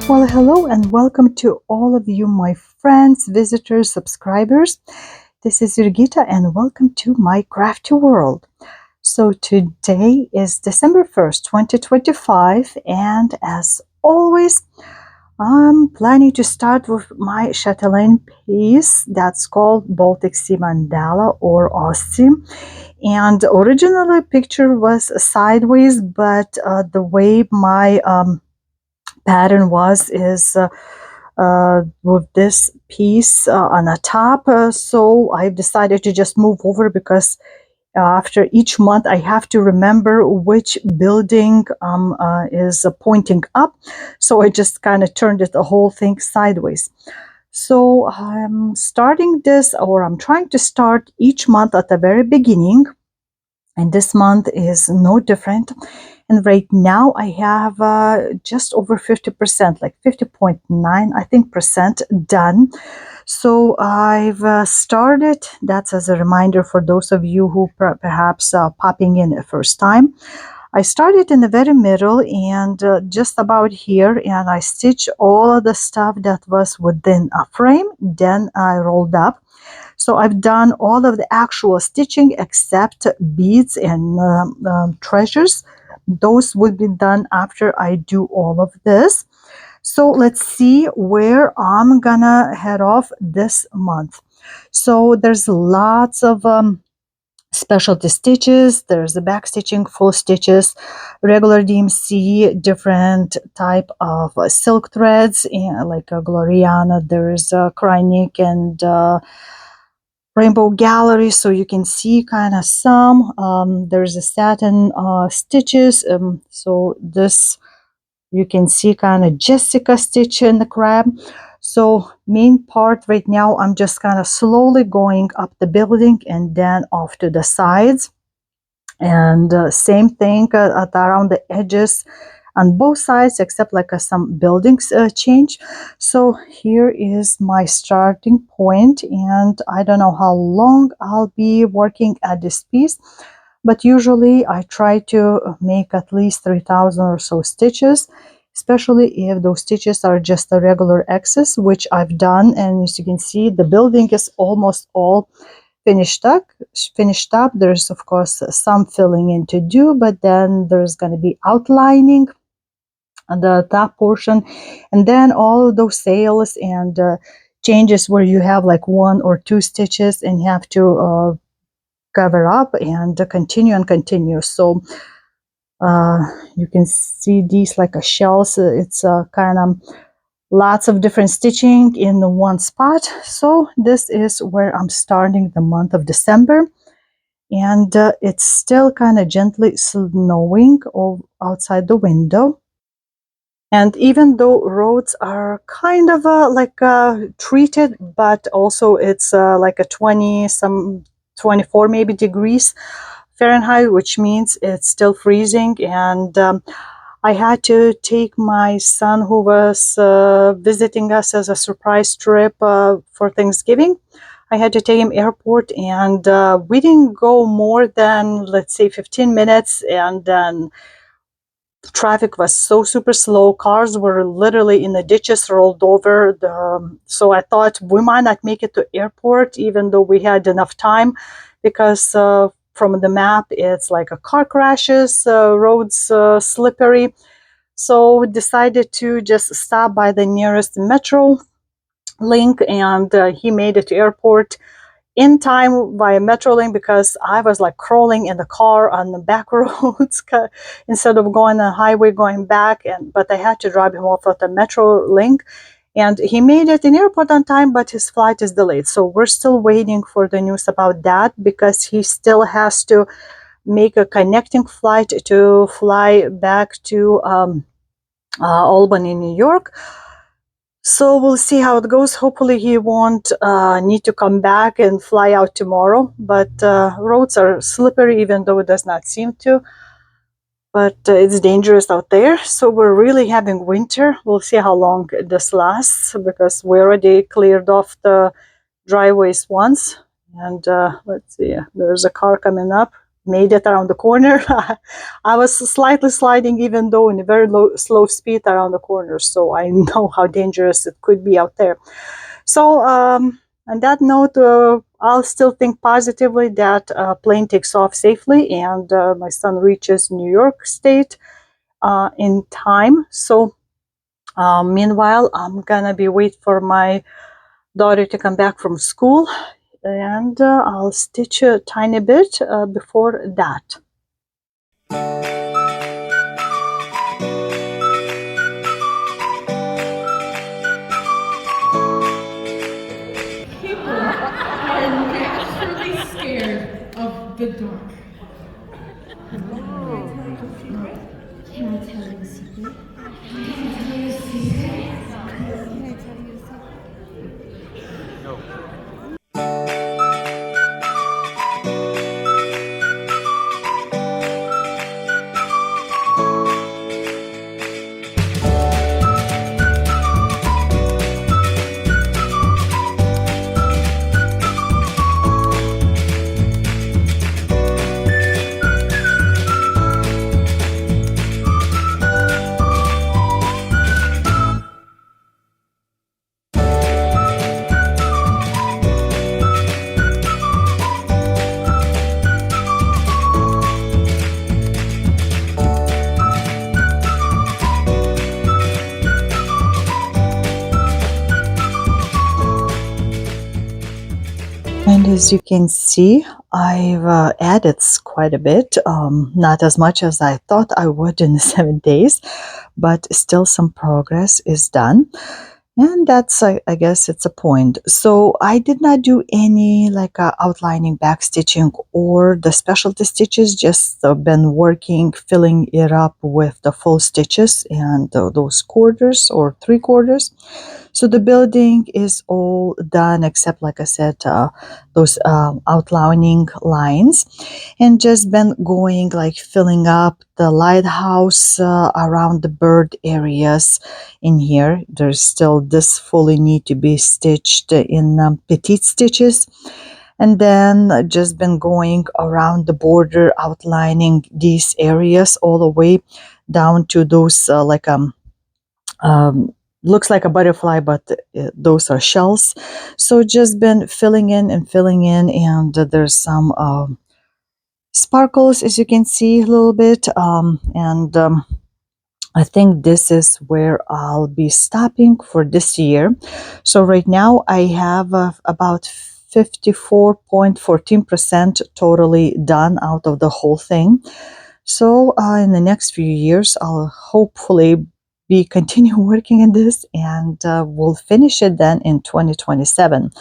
Well, hello and welcome to all of you, my friends, visitors, subscribers. This is Jurgita and welcome to my crafty world. So today is December 1st, 2025, and as always, I'm planning to start with my chatelaine piece that's called Baltic Sea Mandala or Aussie. And originally picture was sideways, but the way my pattern is with this piece on the top. So I've decided to just move over because after each month I have to remember which building is pointing up. So I just kind of turned it the whole thing sideways. So I'm starting this, or I'm trying to start each month at the very beginning. And this month is no different. And right now I have just over 50%, like 50.9, I think, percent done. So I've started, that's as a reminder for those of you who perhaps popping in the first time. I started in the very middle and just about here, and I stitched all of the stuff that was within a frame. Then I rolled up. So I've done all of the actual stitching except beads and treasures. Those will be done after I do all of this. So let's see where I'm gonna head off this month. So there's lots of specialty stitches. There's the back stitching, full stitches, regular DMC, different type of silk threads, and like a Gloriana. There's a Krynik and Rainbow Gallery, so you can see kind of some. There's a satin stitches. So this you can see kind of Jessica stitch in the crab. So main part right now, I'm just kind of slowly going up the building and then off to the sides. And same thing at around the edges on both sides, except like some buildings change. So here is my starting point, and I don't know how long I'll be working at this piece, but usually I try to make at least 3,000 or so stitches, especially if those stitches are just a regular excess, which I've done. And as you can see, the building is almost all finished up. There's of course some filling in to do, but then there's going to be outlining on the top portion, and then all of those sails and changes where you have like one or two stitches and you have to cover up and continue. So you can see these like a shells. It's kind of lots of different stitching in the one spot. So this is where I'm starting the month of December, and it's still kind of gently snowing outside the window. And even though roads are kind of treated, but also it's like a 24 maybe degrees Fahrenheit, which means it's still freezing. And I had to take my son, who was visiting us as a surprise trip for Thanksgiving. I had to take him airport, and we didn't go more than, let's say, 15 minutes, and then traffic was so super slow. Cars were literally in the ditches, rolled over. So I thought we might not make it to airport, even though we had enough time, because from the map, it's like a car crashes, roads slippery. So we decided to just stop by the nearest metro link, and he made it to airport in time via Metrolink, because I was like crawling in the car on the back roads instead of going on the highway going back. But I had to drop him off at the Metrolink, and he made it in airport on time, but his flight is delayed. So we're still waiting for the news about that, because he still has to make a connecting flight to fly back to Albany, New York. So we'll see how it goes. Hopefully he won't need to come back and fly out tomorrow. But roads are slippery, even though it does not seem to. But it's dangerous out there. So we're really having winter. We'll see how long this lasts, because we already cleared off the driveways once. And let's see, there's a car coming up. made it around the corner. I was slightly sliding, even though in a very slow speed around the corner. So I know how dangerous it could be out there. So on that note, I'll still think positively that plane takes off safely and my son reaches New York State in time. So meanwhile, I'm gonna be wait for my daughter to come back from school, and I'll stitch a tiny bit before that. People are naturally scared of the dark. Can I tell you a secret? Can I tell you a secret? Can I tell you a secret? No. And as you can see, I've added quite a bit, not as much as I thought I would in the 7 days, but still some progress is done. And that's, I guess, it's a point. So I did not do any like outlining, back stitching, or the specialty stitches. Just been working, filling it up with the full stitches and those quarters or 3/4. So the building is all done except, like I said, those outlining lines, and just been going like filling up the lighthouse around the bird areas in here. There's still this fully need to be stitched in petite stitches, and then just been going around the border outlining these areas all the way down to those um, looks like a butterfly, but those are shells. So just been filling in and filling in, and there's some sparkles, as you can see a little bit, and I think this is where I'll be stopping for this year. So right now I have about 54.14% totally done out of the whole thing. So in the next few years, I'll hopefully be continue working in this, and we'll finish it then in 2027.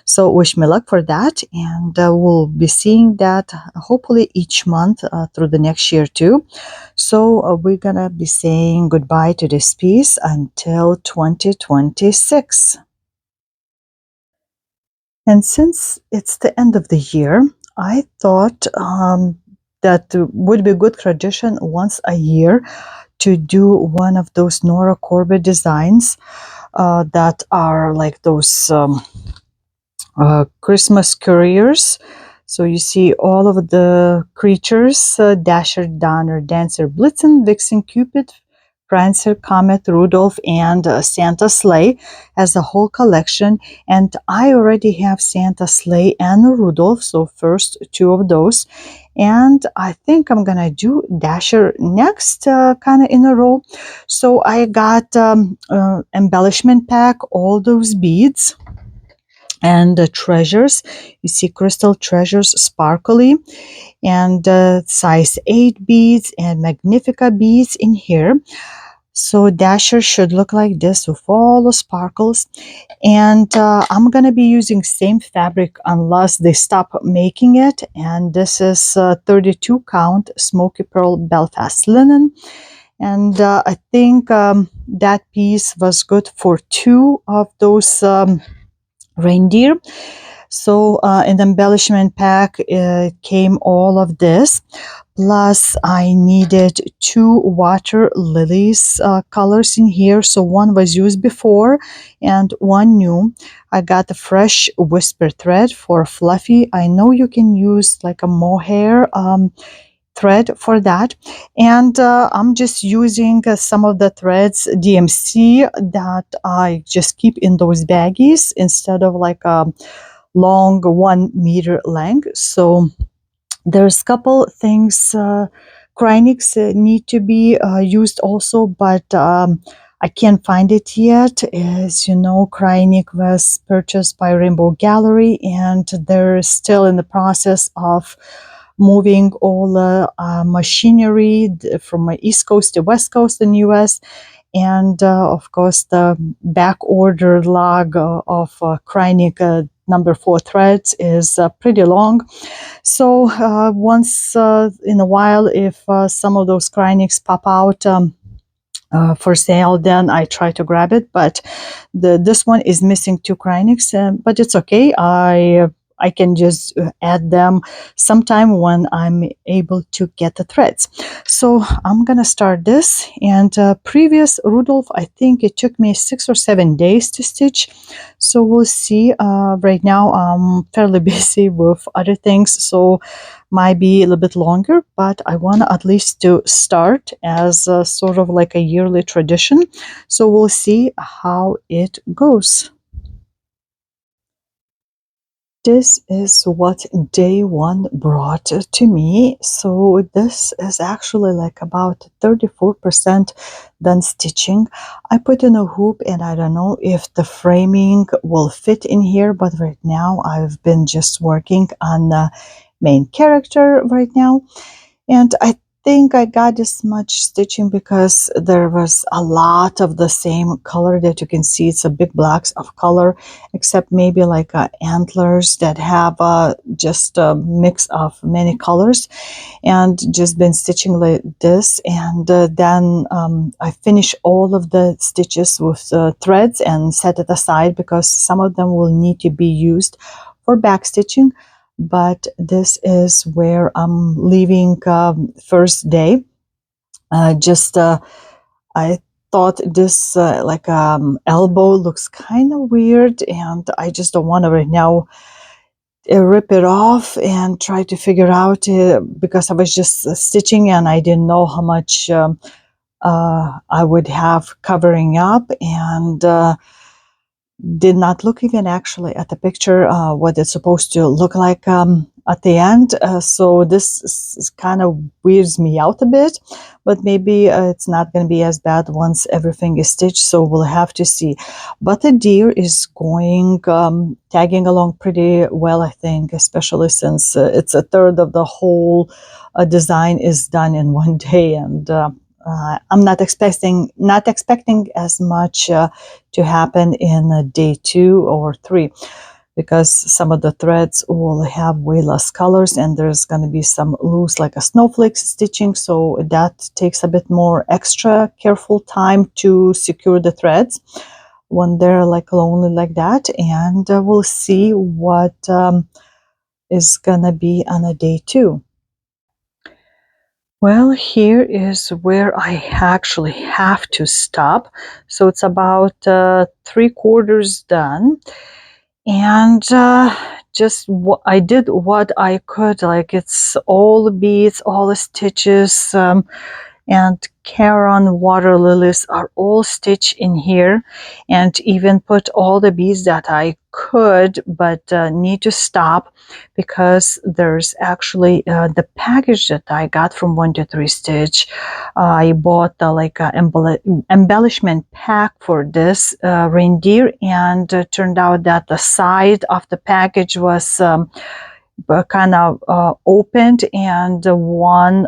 So wish me luck for that, and we'll be seeing that hopefully each month through the next year too. So we're gonna be saying goodbye to this piece until 2026. And since it's the end of the year, I thought that would be a good tradition once a year to do one of those Nora Corbett designs that are like those Christmas couriers. So you see all of the creatures, Dasher, Donner, Dancer, Blitzen, Vixen, Cupid, Prancer, Comet, Rudolph, and Santa Sleigh as a whole collection. And I already have Santa Sleigh and Rudolph, so first two of those. And I think I'm gonna do Dasher next, kind of in a row. So I got embellishment pack, all those beads and the treasures. You see crystal treasures, sparkly, and size 8 beads and Magnifica beads in here. So Dasher should look like this with all the sparkles. And I'm gonna be using same fabric unless they stop making it. And this is 32 count Smoky Pearl Belfast linen. And I think that piece was good for two of those reindeer. So in the embellishment pack, it came all of this. Plus, I needed two water lilies colors in here. So one was used before and one new. I got the fresh whisper thread for fluffy. I know you can use like a mohair thread for that. And I'm just using some of the threads DMC that I just keep in those baggies instead of like a long 1 meter length. So there's a couple things Cryonics need to be used also, but I can't find it yet. As you know, Cryonic was purchased by Rainbow Gallery, and they're still in the process of moving all the machinery from my East Coast to West Coast in US. And of course, the back order log of Cryonic number 4 threads is pretty long. So once in a while, if some of those Cryonics pop out for sale, then I try to grab it. But this one is missing 2 Cryonics, but it's okay. I can just add them sometime when I'm able to get the threads. So I'm gonna start this. And previous Rudolph, I think it took me 6 or 7 days to stitch. So we'll see. Right now I'm fairly busy with other things, so might be a little bit longer, but I want at least to start as a, sort of like a yearly tradition. So we'll see how it goes. This is what day one brought to me. So this is actually like about 34% done stitching. I put in a hoop and I don't know if the framing will fit in here, but right now I've been just working on the main character right now. And I think I got this much stitching because there was a lot of the same color that you can see. It's a big blocks of color, except maybe like antlers that have just a mix of many colors, and just been stitching like this. And then I finish all of the stitches with threads and set it aside because some of them will need to be used for back stitching. But this is where I'm leaving first day. Just I thought this like elbow looks kind of weird, and I just don't want to right now rip it off and try to figure out because I was just stitching and I didn't know how much I would have covering up, and did not look even actually at the picture what it's supposed to look like at the end. So this kind of weirds me out a bit, but maybe it's not going to be as bad once everything is stitched. So we'll have to see. But the deer is going tagging along pretty well, I think, especially since it's a third of the whole design is done in one day, and I'm not expecting as much to happen in day 2 or 3 because some of the threads will have way less colors and there's going to be some loose like a snowflake stitching, so that takes a bit more extra careful time to secure the threads when they're like lonely like that. And we'll see what is gonna be on a day 2. Well, here is where I actually have to stop. So it's about 3/4 done. And just I did what I could. Like it's all the beads, all the stitches, and Caron water lilies are all stitched in here, and even put all the beads that I could, but need to stop because there's actually the package that I got from 123 Stitch. I bought the like embellishment pack for this reindeer, and turned out that the side of the package was kind of opened, and one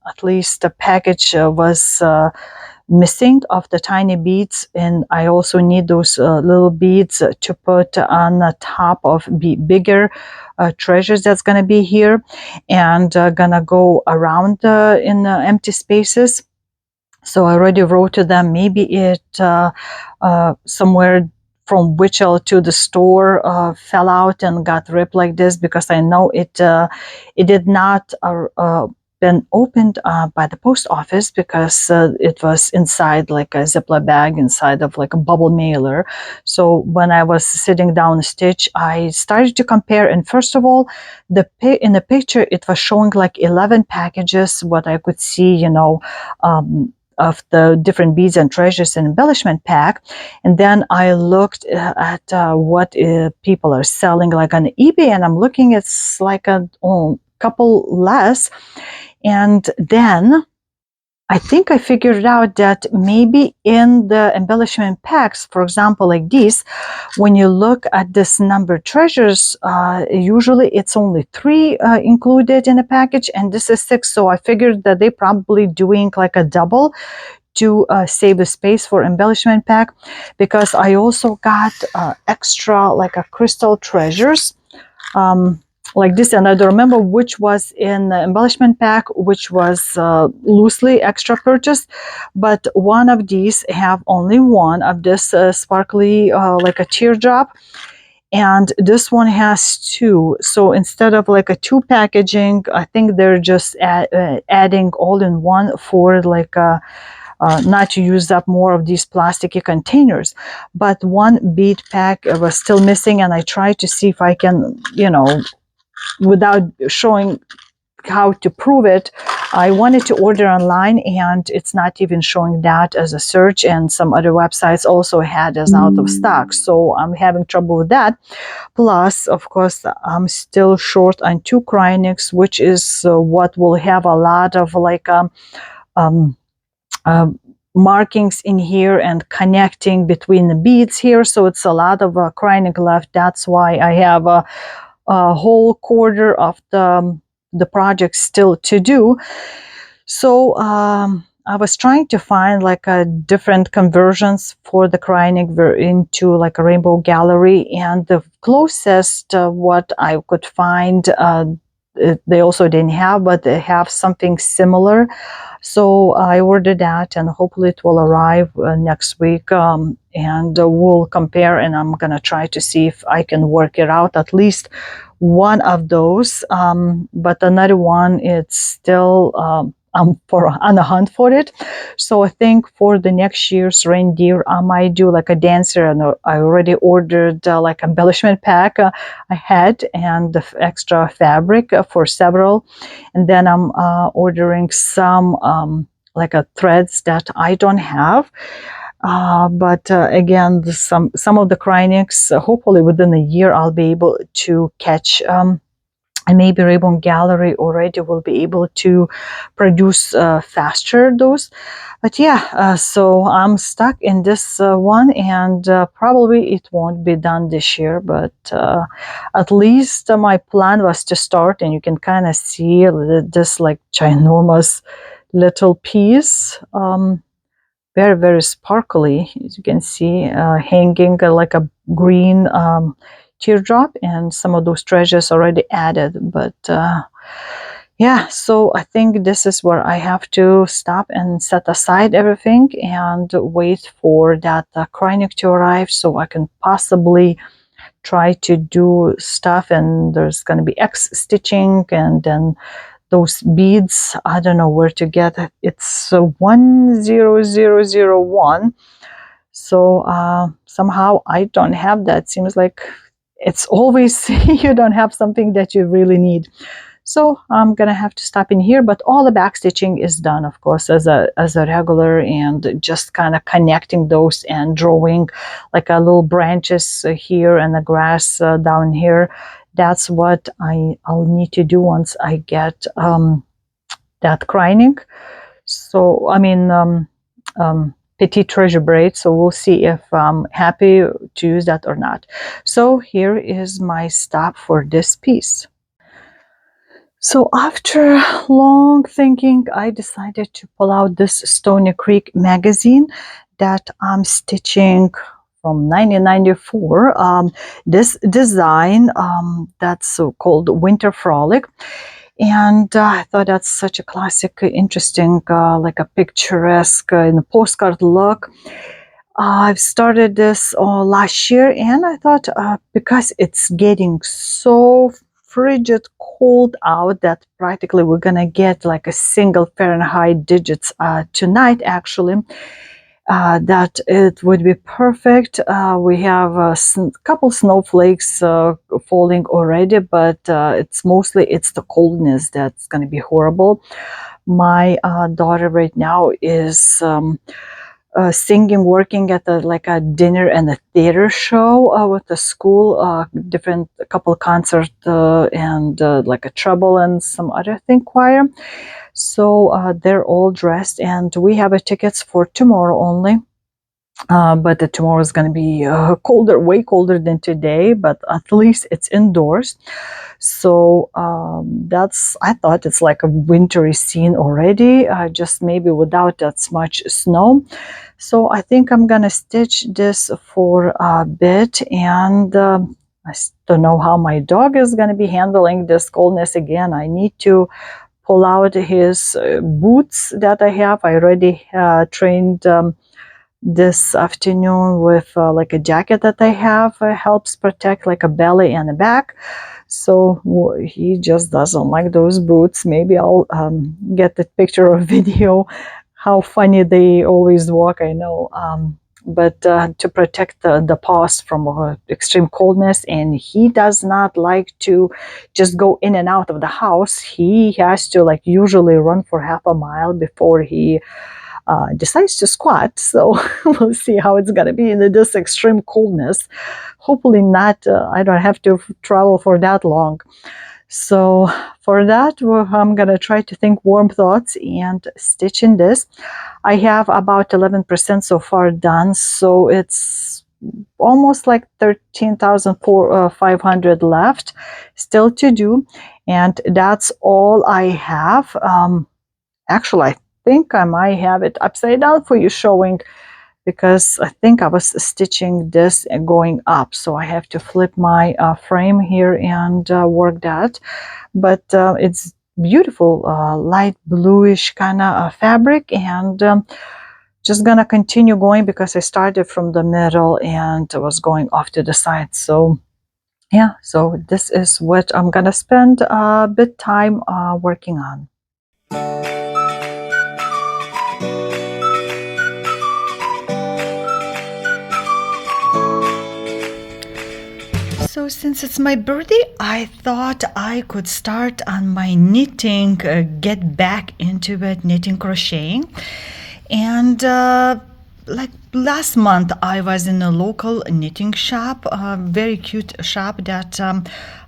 at least the package was missing of the tiny beads, and I also need those little beads to put on the top of bigger treasures that's going to be here, and gonna go around in the empty spaces. So I already wrote to them, maybe it somewhere from Wichita to the store fell out and got ripped like this, because I know it did not been opened by the post office, because it was inside like a Ziploc bag inside of like a bubble mailer. So when I was sitting down to stitch, I started to compare, and first of all, in the picture it was showing like 11 packages, what I could see, of the different beads and treasures and embellishment pack. And then I looked at what people are selling like on eBay, and I'm looking, it's like a couple less. And then I think I figured out that maybe in the embellishment packs, for example, like these, when you look at this number treasures, usually it's only 3 included in a package, and this is 6. So I figured that they probably doing like a double to save the space for embellishment pack, because I also got extra like a crystal treasures. Like this, and I don't remember which was in the embellishment pack, which was loosely extra purchased, but one of these have only one of this sparkly like a teardrop, and this one has 2. So instead of like a 2 packaging, I think they're just adding all in one for like not to use up more of these plasticky containers. But one bead pack was still missing, and I tried to see if I can, without showing how to prove it, I wanted to order online, and it's not even showing that as a search, and some other websites also had as out of stock. So I'm having trouble with that. Plus, of course, I'm still short on 2 cryonics, which is what will have a lot of like um, markings in here and connecting between the beads here. So it's a lot of cryonic left. That's why I have a whole quarter of the project still to do. So I was trying to find like a different conversions for the cryonic into like a rainbow gallery, and the closest what I could find, they also didn't have, but they have something similar. So I ordered that, and hopefully it will arrive next week, and we'll compare, and I'm gonna try to see if I can work it out, at least one of those. But another one, it's still I'm on a hunt for it. So I think for the next year's reindeer, I might do like a dancer, and I already ordered like embellishment pack ahead, and the extra fabric for several, and then I'm ordering some like a threads that I don't have. But again, some of the cryonics, hopefully within a year, I'll be able to catch. And maybe Ribbon Gallery already will be able to produce faster those. But yeah, so I'm stuck in this one, and probably it won't be done this year, but at least my plan was to start, and you can kind of see this like ginormous little piece. Very, very sparkly, as you can see, hanging like a green teardrop, and some of those treasures already added. But yeah, so I think this is where I have to stop and set aside everything and wait for that cryonic to arrive, so I can possibly try to do stuff. And there's going to be X stitching, and then those beads, I don't know where to get it. It's 10001. So somehow I don't have that. Seems like it's always you don't have something that you really need. So I'm gonna have to stop in here, but all the back stitching is done, of course, as a regular, and just kind of connecting those and drawing like a little branches here and the grass down here. That's what I'll need to do once I get that cryonic. So I mean, petite treasure braid. So we'll see if I'm happy to use that or not. So here is my stop for this piece. So after long thinking, I decided to pull out this Stony Creek magazine that I'm stitching from 1994. This design, that's called Winter Frolic. And I thought that's such a classic, interesting, like a picturesque in a postcard look. I've started this last year, and I thought because it's getting so frigid cold out that practically we're gonna get like a single Fahrenheit digits tonight, actually. That it would be perfect. We have a couple snowflakes falling already, but it's the coldness that's going to be horrible. My daughter right now is singing, working at like a dinner and a theater show with the school, different a couple concert and like a treble and some other thing choir. So they're all dressed, and we have a tickets for tomorrow only. But tomorrow is going to be colder, way colder than today, but at least it's indoors. So I thought it's like a wintry scene already, just maybe without that much snow. So I think I'm going to stitch this for a bit, and I don't know how my dog is going to be handling this coldness again. I need to pull out his boots that I have. I already trained this afternoon with like a jacket that I have helps protect like a belly and a back. So he just doesn't like those boots. Maybe I'll get the picture or video how funny they always walk. I know. But to protect the paws from extreme coldness, and he does not like to just go in and out of the house. He has to like usually run for half a mile before he decides to squat. So we'll see how it's going to be in this extreme coldness. Hopefully not, I don't have to travel for that long. So for that, I'm going to try to think warm thoughts and stitch in this. I have about 11% so far done, so it's almost like 13,500 left still to do, and that's all I have. Actually, I think I might have it upside down for you showing, because I think I was stitching this and going up. So I have to flip my frame here and work that. But it's beautiful, light bluish kind of fabric, and just gonna continue going because I started from the middle and was going off to the side. So yeah, so this is what I'm gonna spend a bit time working on. So since it's my birthday, I thought I could start on my knitting, get back into it, knitting, crocheting. And like last month, I was in a local knitting shop, a very cute shop that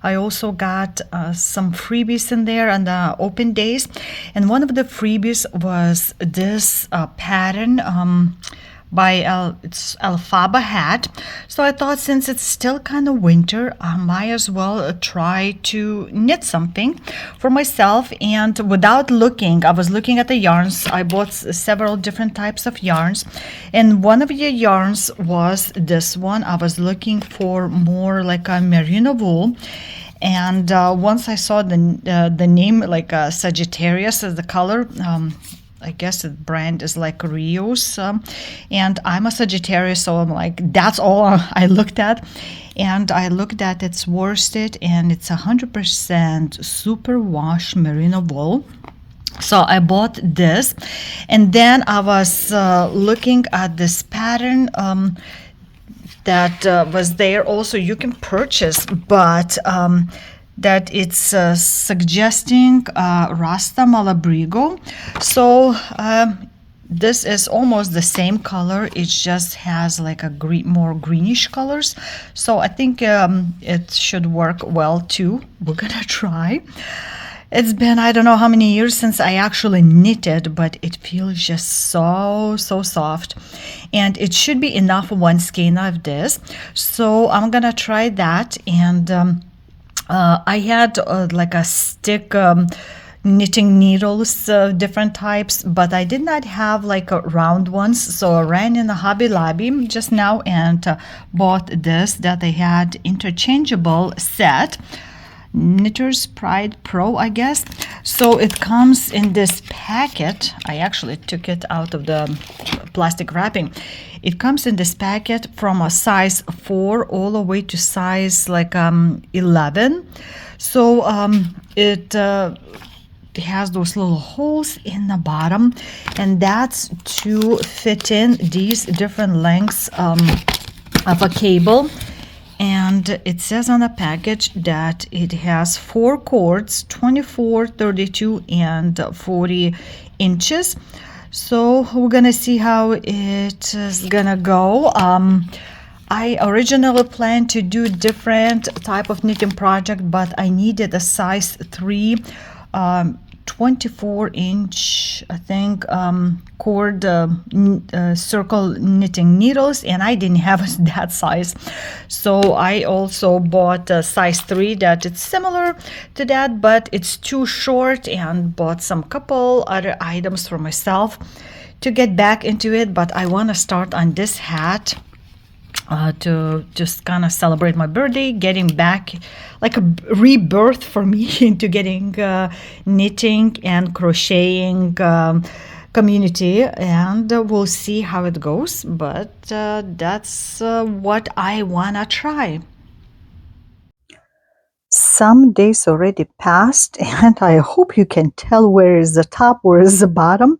I also got some freebies in there on the open days. And one of the freebies was this pattern. It's alfaba hat. So I thought since it's still kind of winter, I might as well try to knit something for myself. And without looking, I was looking at the yarns. I bought several different types of yarns, and one of the yarns was this one. I was looking for more like a merino wool. And once I saw the name, like Sagittarius as the color, I guess the brand is like Rios, and I'm a Sagittarius, so I'm like, that's all I looked at. And I looked at its worsted, and it's 100% superwash merino wool. So I bought this, and then I was looking at this pattern that was there. Also, you can purchase, but that it's suggesting Rasta Malabrigo. So this is almost the same color. It just has like a more greenish colors. So I think it should work well too. We're gonna try. It's been, I don't know how many years since I actually knitted, but it feels just so soft. And it should be enough one skein of this. So I'm gonna try that. And I had like a stick knitting needles, different types, but I did not have like round ones. So I ran in the Hobby Lobby just now and bought this that they had interchangeable set. Knitter's Pride Pro, I guess. So it comes in this packet. I actually took it out of the plastic wrapping. It comes in this packet from a size 4 all the way to size like 11. So it has those little holes in the bottom, and that's to fit in these different lengths of a cable. And it says on the package that it has 4 cords, 24, 32, and 40 inches. So we're gonna see how it is gonna go. I originally planned to do different type of knitting project, but I needed a size 3 24-inch, I think, cord circle knitting needles, and I didn't have that size. So I also bought a size 3 that it's similar to that, but it's too short, and bought some couple other items for myself to get back into it. But I want to start on this hat to just kind of celebrate my birthday, getting back like a rebirth for me into getting knitting and crocheting community, and we'll see how it goes. But that's what I want to try. Some days already passed, and I hope you can tell where is the top, where is the bottom,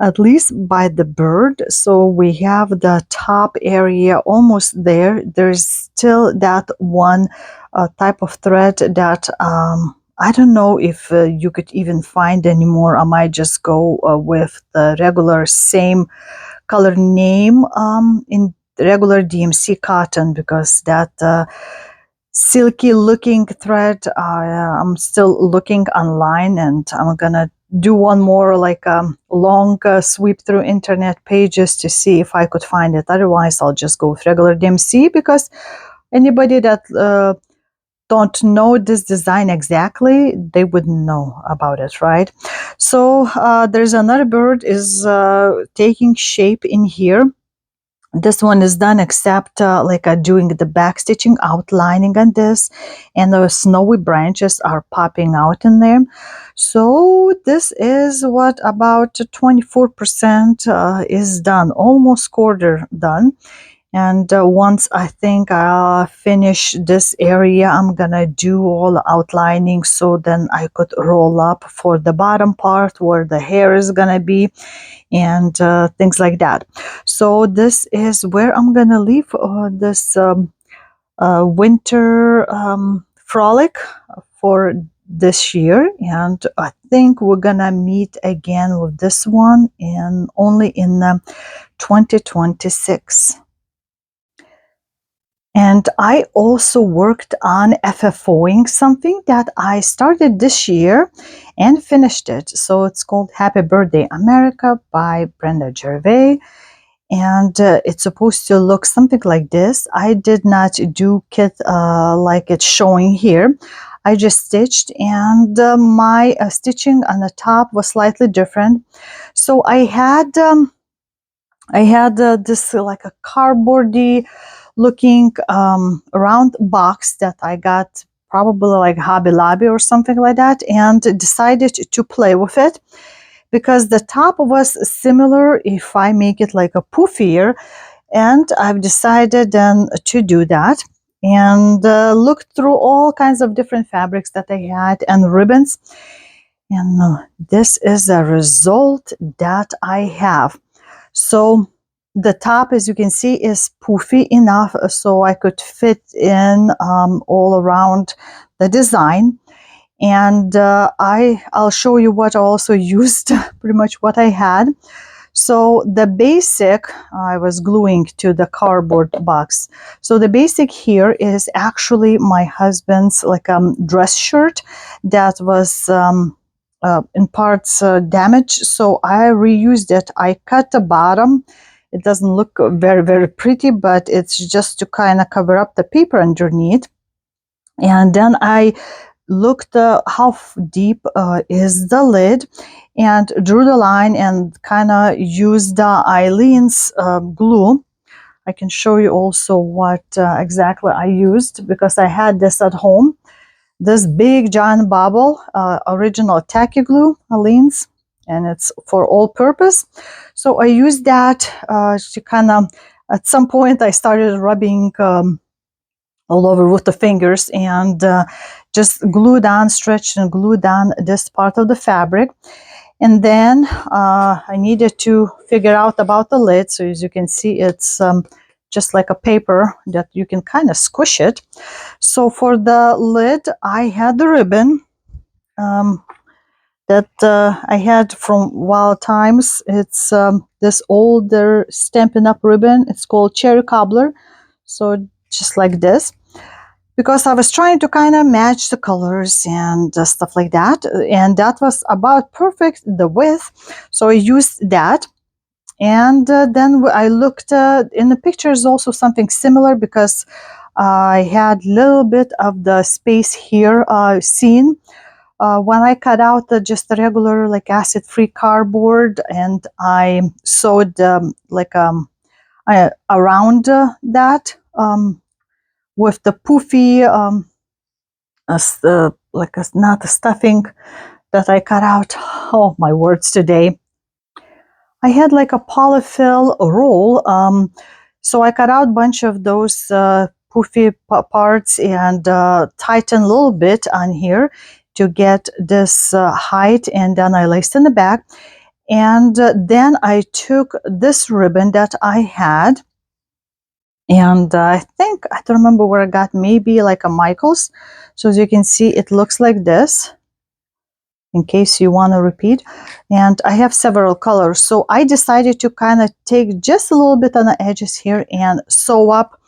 at least by the bird. So we have the top area almost there. There's still that one type of thread that I don't know if you could even find anymore. I might just go with the regular same color name in regular DMC cotton, because that silky looking thread, I'm still looking online, and I'm gonna do one more like long sweep through internet pages to see if I could find it. Otherwise I'll just go with regular DMC, because anybody that don't know this design exactly, they wouldn't know about it, right? So there's another bird is taking shape in here. This one is done, except doing the back stitching, outlining on this, and the snowy branches are popping out in there. So this is what about 24% is done, almost quarter done. And once I think I'll finish this area, I'm gonna do all the outlining, so then I could roll up for the bottom part where the hair is gonna be, and things like that. So this is where I'm gonna leave this winter frolic for this year, and I think we're gonna meet again with this one in only in 2026. And I also worked on FFOing something that I started this year and finished it. So it's called Happy Birthday America by Brenda Gervais. And it's supposed to look something like this. I did not do kit like it's showing here. I just stitched, and my stitching on the top was slightly different. So I had this like a cardboardy looking round box that I got probably like Hobby Lobby or something like that, and decided to play with it, because the top was similar if I make it like a poofier, and I've decided then to do that, and looked through all kinds of different fabrics that I had and ribbons, and this is a result that I have. So the top, as you can see, is poofy enough so I could fit in all around the design. And I'll show you what I also used, pretty much what I had. So the basic, I was gluing to the cardboard box. So the basic here is actually my husband's like dress shirt that was in parts damaged. So I reused it. I cut the bottom. It doesn't look very, very pretty, but it's just to kind of cover up the paper underneath. And then I looked how deep is the lid, and drew the line and kind of used the Eileen's glue. I can show you also what exactly I used, because I had this at home. This big giant bobble, original tacky glue, Eileen's. and it's for all purpose. So I use that to kind of, at some point I started rubbing all over with the fingers and just glue down, stretch and glue down this part of the fabric. And then I needed to figure out about the lid. So as you can see, it's just like a paper that you can kind of squish it. So for the lid, I had the ribbon that I had from Wild Times. It's this older Stampin' Up! Ribbon. It's called Cherry Cobbler. So just like this. Because I was trying to kind of match the colors and stuff like that. And that was about perfect, the width. So I used that. And then I looked in the pictures also something similar, because I had a little bit of the space here seen when I cut out just the regular like acid-free cardboard, and I sewed around that with the poofy like a, not a stuffing that I cut out. Oh, my words today. I had like a polyfill roll. So I cut out a bunch of those poofy parts and tighten a little bit on here to get this height, and then I laced in the back. And then I took this ribbon that I had, and I think, I don't remember where I got, maybe like a Michael's. So as you can see, it looks like this, in case you want to repeat. And I have several colors. So I decided to kind of take just a little bit on the edges here and sew up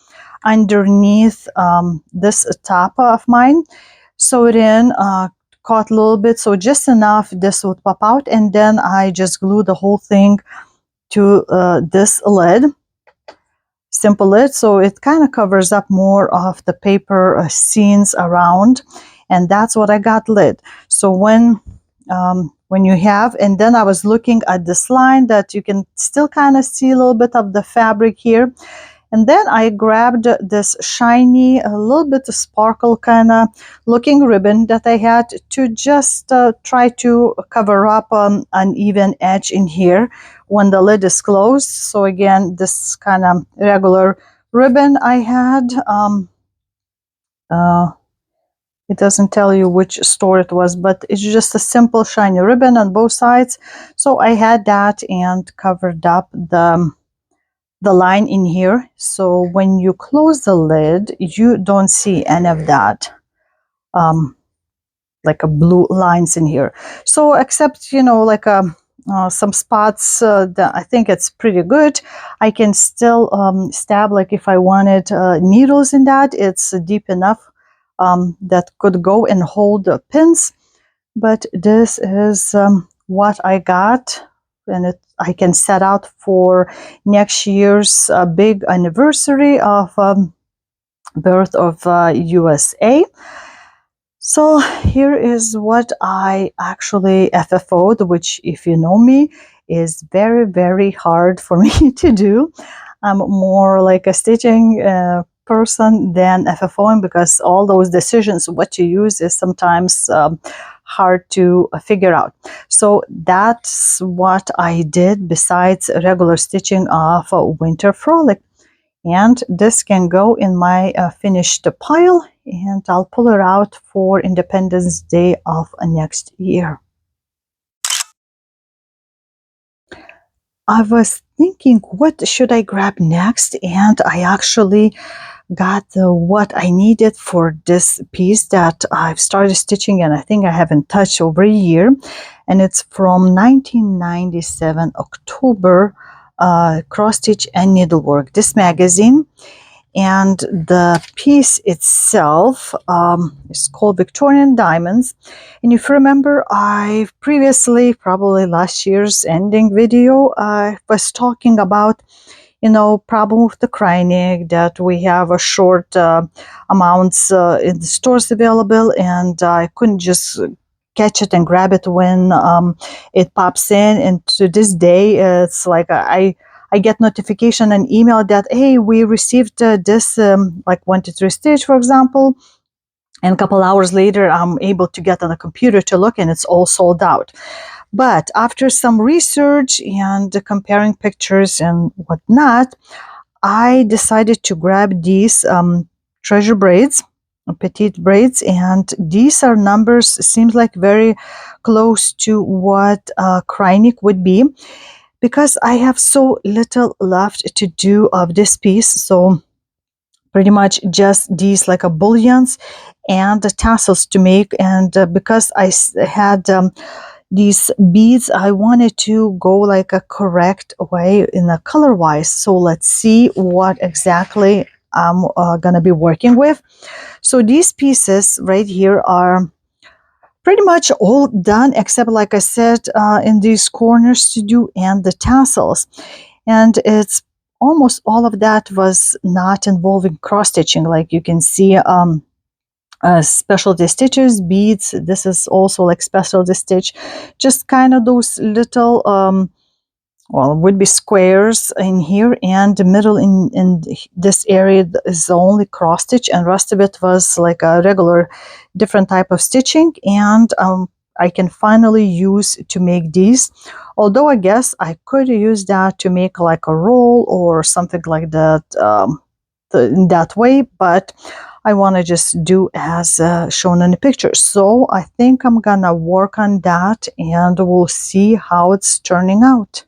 underneath this top of mine. Sew it in, cut a little bit, so just enough this would pop out. And then I just glue the whole thing to this lid. Simple lid, so it kind of covers up more of the paper scenes around, and that's what I got lid. So when you have, and then I was looking at this line that you can still kind of see a little bit of the fabric here. And then I grabbed this shiny, a little bit of sparkle kind of looking ribbon that I had to just try to cover up an even edge in here when the lid is closed. So again, this kind of regular ribbon I had. Uh, it doesn't tell you which store it was, but it's just a simple shiny ribbon on both sides. So I had that and covered up the line in here. So when you close the lid, you don't see any of that like a blue lines in here. So except, you know, like some spots that I think it's pretty good. I can still stab, like if I wanted needles in that, it's deep enough that could go and hold the pins. But this is what I got, and I can set out for next year's big anniversary of birth of USA. So here is what I actually FFO'd, which, if you know me, is very, very hard for me to do. I'm more like a stitching person than FFOing, because all those decisions, what to use, is sometimes hard to figure out. So that's what I did besides regular stitching of Winter Frolic. And this can go in my finished pile, and I'll pull it out for Independence Day of next year. I was thinking, what should I grab next? And I actually got what I needed for this piece that I've started stitching, and I think I haven't touched over a year. And it's from 1997 October, Cross Stitch and Needlework, this magazine. And the piece itself is called Victorian Diamonds. And if you remember, I previously, probably last year's ending video, I was talking about, you know, problem with the Kreinig, that we have a short amounts in the stores available, and I couldn't just catch it and grab it when it pops in. And to this day, it's like I get notification and email that, hey, we received this like 1 to 3 stitch, for example, And a couple hours later, I'm able to get on the computer to look, and it's all sold out. But after some research and comparing pictures and whatnot, I decided to grab these treasure braids, petite braids, and these are numbers, seems like very close to what Kreinik would be, because I have so little left to do of this piece. So pretty much just these like a bullions and the tassels to make. And because I had these beads, I wanted to go like a correct way in a color wise. So let's see what exactly I'm gonna be working with. So these pieces right here are pretty much all done, except like I said, in these corners to do and the tassels. And it's almost all of that was not involving cross stitching. Like you can see, specialty stitches, beads. This is also like specialty stitch, just kind of those little well, would be squares in here, and the middle in this area is only cross stitch, and rest of it was like a regular different type of stitching. And I can finally use to make these, although I guess I could use that to make like a roll or something like that, in that way, but I want to just do as shown in the picture. So I think I'm gonna work on that, and we'll see how it's turning out.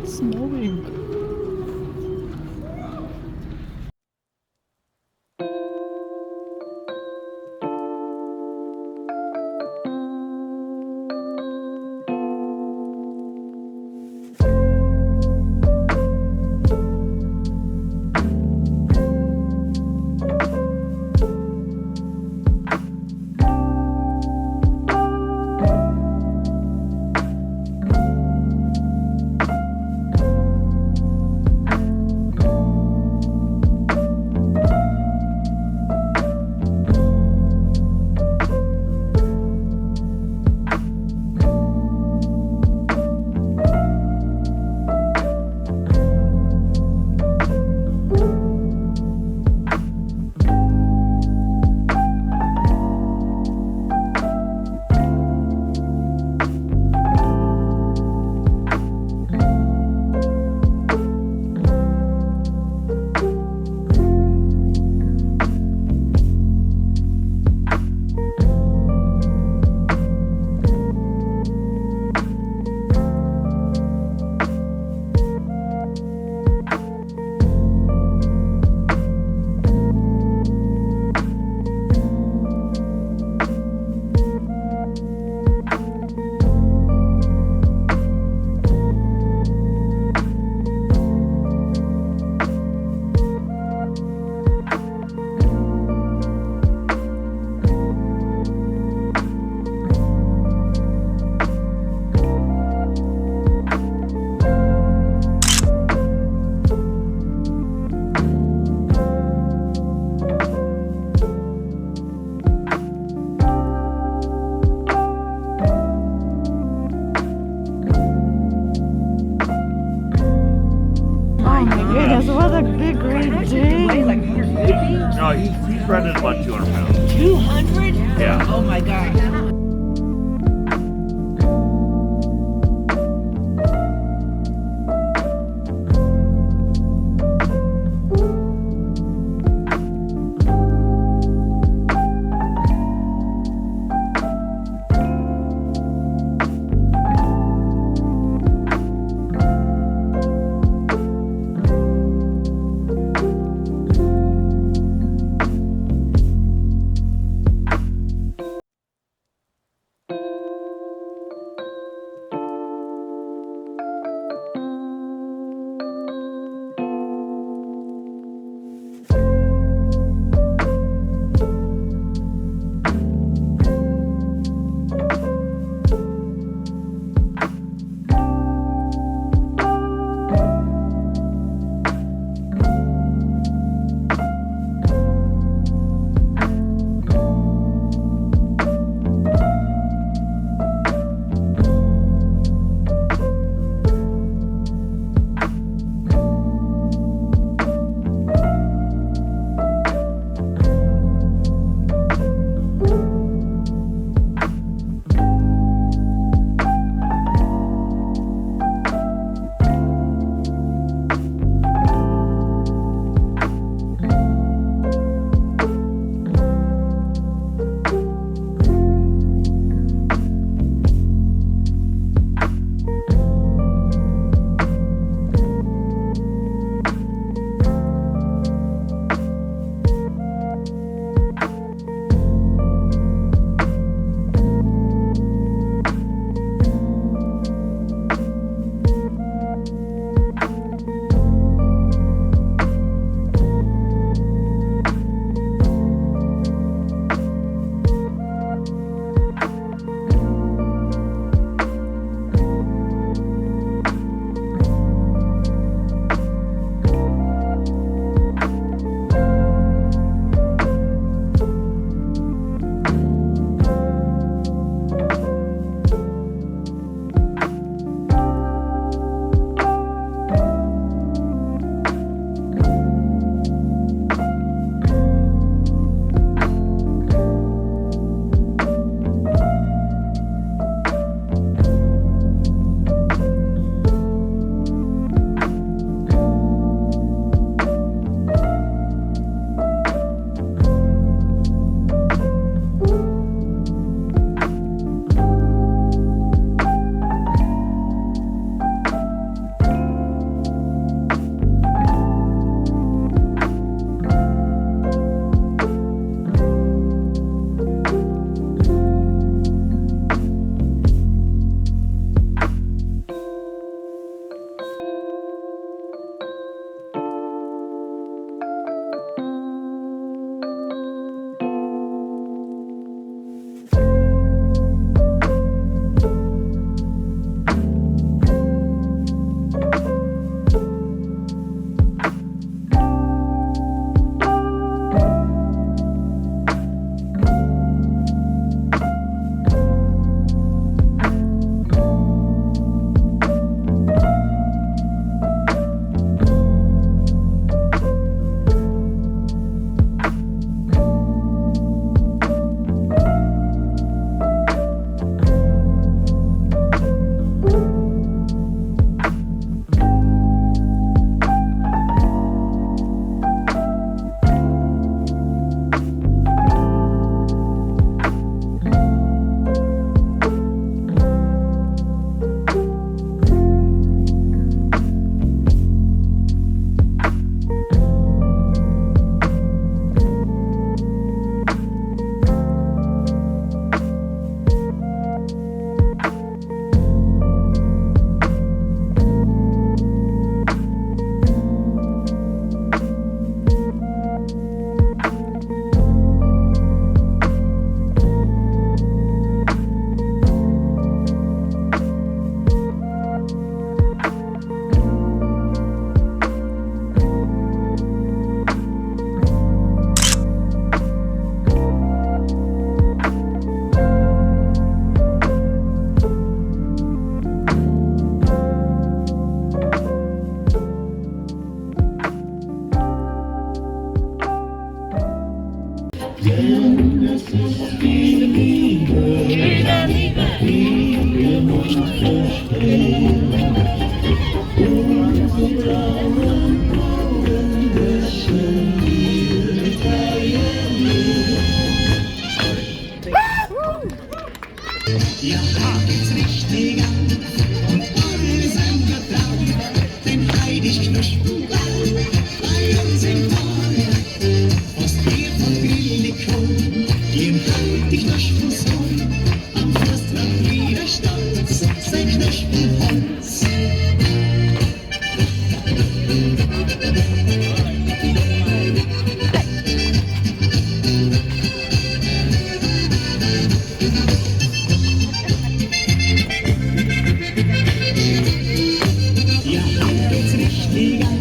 Snowing. Oh my goodness, what a big great day. No, he's running about 200 pounds. 200? Yeah. Oh my God. Ja, heute geht's richtig an und alle sind vertraut, denn heute ist Knuspenball bei uns im Tal. Was wir von Grillen kommen, gehen heute die Knospen so, am Forstrand wieder stolz, sein Knospenholz. Ja, heute geht's richtig an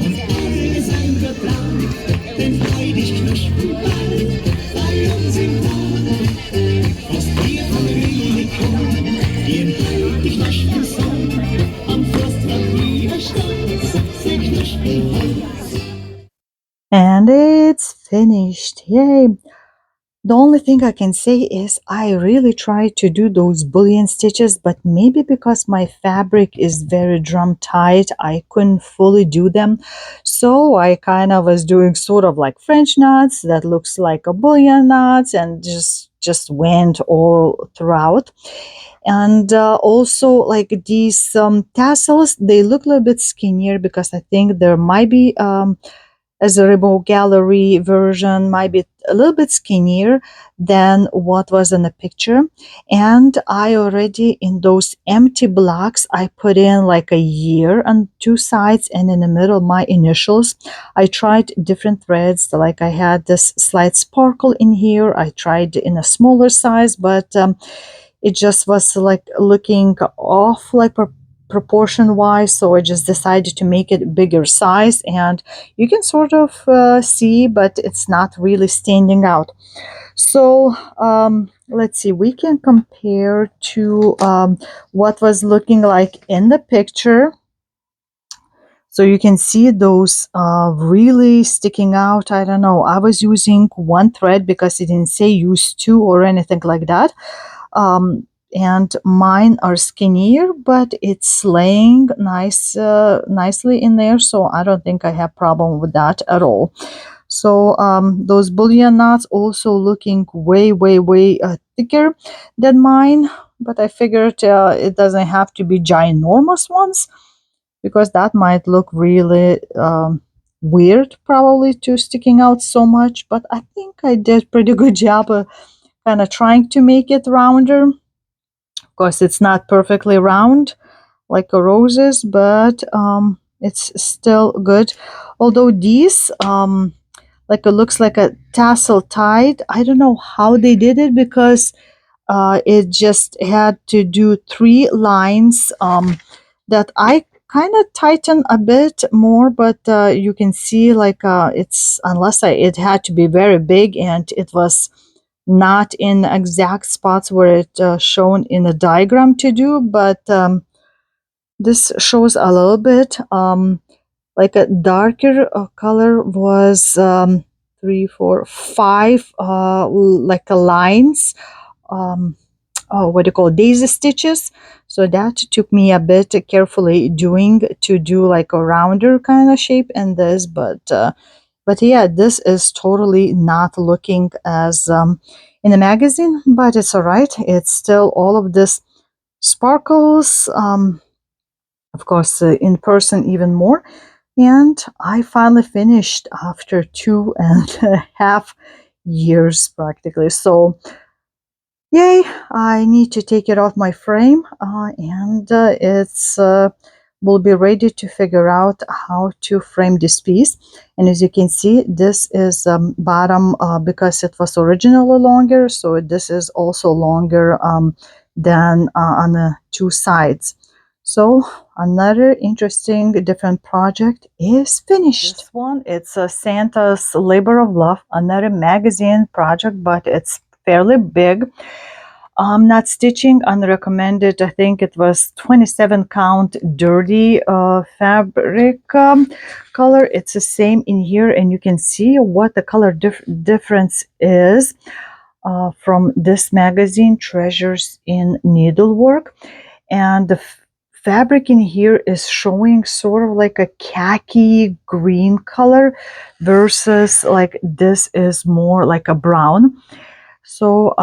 und alle sind vertraut, denn heute ist Knuspenball bei uns im Tal. Was wir von Grillen kommen, gehen heute die Knospen so, am Forstrand wieder stolz, sein Knospenholz. And it's finished. Yay! The only thing I can say is I really tried to do those bullion stitches, but maybe because my fabric is very drum tight, I couldn't fully do them. So I kind of was doing sort of like French knots that looks like a bullion knots and just went all throughout. And also like these tassels, they look a little bit skinnier because I think there might be as a remote gallery version might be a little bit skinnier than what was in the picture. And I already in those empty blocks, I put in like a year on two sides and in the middle my initials. I tried different threads, like I had this slight sparkle in here. I tried in a smaller size, but it just was like looking off like proportion wise, so I just decided to make it bigger size, and you can sort of see, but it's not really standing out. So let's see, we can compare to what was looking like in the picture. So you can see those really sticking out. I don't know, I was using one thread because it didn't say use two or anything like that. And mine are skinnier, but it's laying nicely in there, so I don't think I have problem with that at all. So those bullion knots also looking way thicker than mine, but I figured it doesn't have to be ginormous ones because that might look really weird probably to sticking out so much, but I think I did pretty good job of kind of trying to make it rounder. Of course, it's not perfectly round like a roses, but it's still good. Although these, like it looks like a tassel tied. I don't know how they did it because it just had to do three lines that I kind of tighten a bit more, but you can see like it's unless it had to be very big and it was not in exact spots where it shown in the diagram to do, but this shows a little bit like a darker color was three, four, five like a lines. What do you call daisy stitches? So that took me a bit carefully doing to do like a rounder kind of shape in this, but yeah, this is totally not looking as in the magazine, but it's all right. It's still all of this sparkles. Of course, in person even more. And I finally finished after 2.5 years practically. So yay, I need to take it off my frame and it's will be ready to figure out how to frame this piece. And as you can see, this is bottom because it was originally longer, so this is also longer than on the two sides. So another interesting different project is finished. This one, it's a Santa's Labor of Love, another magazine project, but it's fairly big. Not stitching unrecommended. I think it was 27 count dirty fabric color. It's the same in here, and you can see what the color difference is from this magazine, Treasures in Needlework. And the fabric in here is showing sort of like a khaki green color versus like this is more like a brown. So